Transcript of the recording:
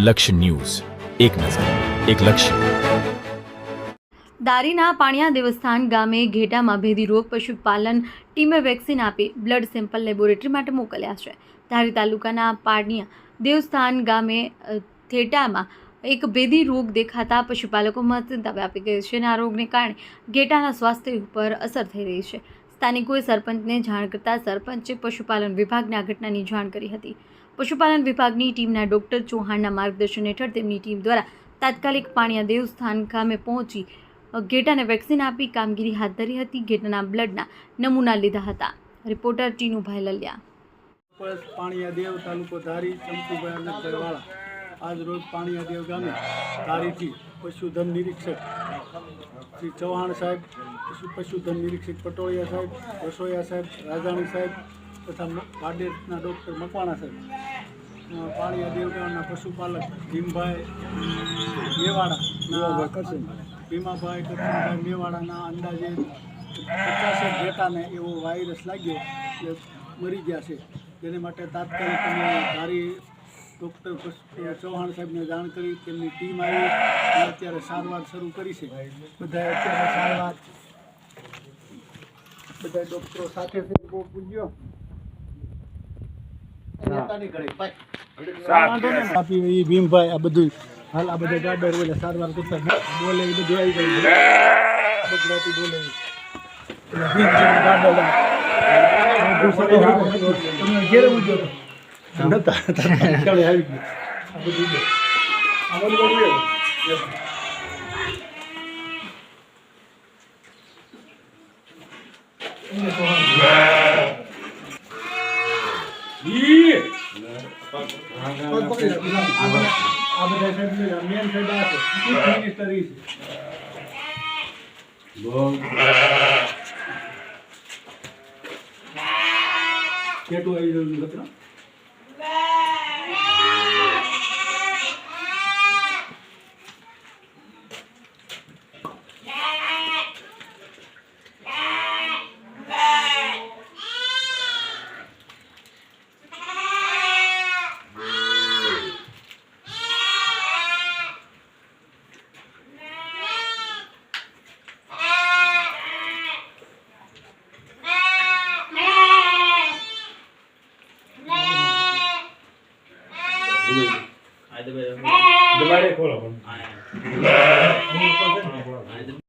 લક્ષ્ય ન્યૂઝ, એક નજર, એક લક્ષ્ય. દારીના પાણિયા દેવસ્થાન ગામે ઘેટામાં ભેદી રોગ પશુપાલન ટીમે વેક્સિન આપી બ્લડ સેમ્પલ લેબોરેટરી માટે મોકલ્યા છે. ધારી તાલુકાના પાણિયા દેવસ્થાન ગામે થેટામાં એક ભેદી રોગ દેખાતા પશુપાલકોમાં ચિંતા વ્યાપી ગઈ છે અને આ રોગને કારણે ઘેટાના સ્વાસ્થ્ય ઉપર અસર થઈ રહી છે. સ્થાનિકોએ સરપંચને જાણ કરતા સરપંચે પશુપાલન વિભાગને આ ઘટનાની જાણ કરી હતી. પશુપાલન વિભાગની ટીમના ડોક્ટર ચૌહાણના માર્ગદર્શન હેઠળ તેમની ટીમ દ્વારા તાત્કાલિક પાણિયા દેવસ્થાન ગામે પહોંચી ઘેટાને વેક્સિન આપી કામગીરી હાથ ધરી હતી. ઘેટાના બ્લડના નમૂના લીધા હતા. રિપોર્ટર ટીનુભાઈ લલિયા. પાણિયા દેવ તાલુકો ધારી ચંપુભાઈ અનંતભાઈ વાળા આજ રોજ પાણિયા દેવ ગામે ધારીથી પશુધન નિરીક્ષક શ્રી ચૌહાણ સાહેબ, પશુધન નિરીક્ષક પટોળિયા સાહેબ, રસોઈયા સાહેબ, રાજાણી સાહેબ તથા વાડેરના ડૉક્ટર મકવાણા સાહેબ, પાણિયા દેવ ગામના પશુપાલક ભીમભાઈ મેવાડા, ભીમાભાઈ કરશનભાઈ મેવાડાના અંદાજે 50 ઘેટાને એવો વાયરસ લાગ્યો એટલે મરી ગયા છે. જેને માટે તાત્કાલિક અમે ધારી ડૉક્ટર ચૌહાણ સાહેબને જાણ કરી તેમની ટીમ આવી અને અત્યારે સારવાર શરૂ કરી છે. બધા અત્યારે સારવાર બધા ડૉક્ટરો સાથે બહુ પૂજ્યો આપી એ ભીમભાઈ આ બધું હાલ આ બધા ગાર્ડર બોલે સારવાર કરતા બોલે એ બધું આવી ગયું ગુજરાતી બોલે તમે ઘેરે ઉજો નતા આવી ગયું આ બધું કેટલું આવી રહ્યું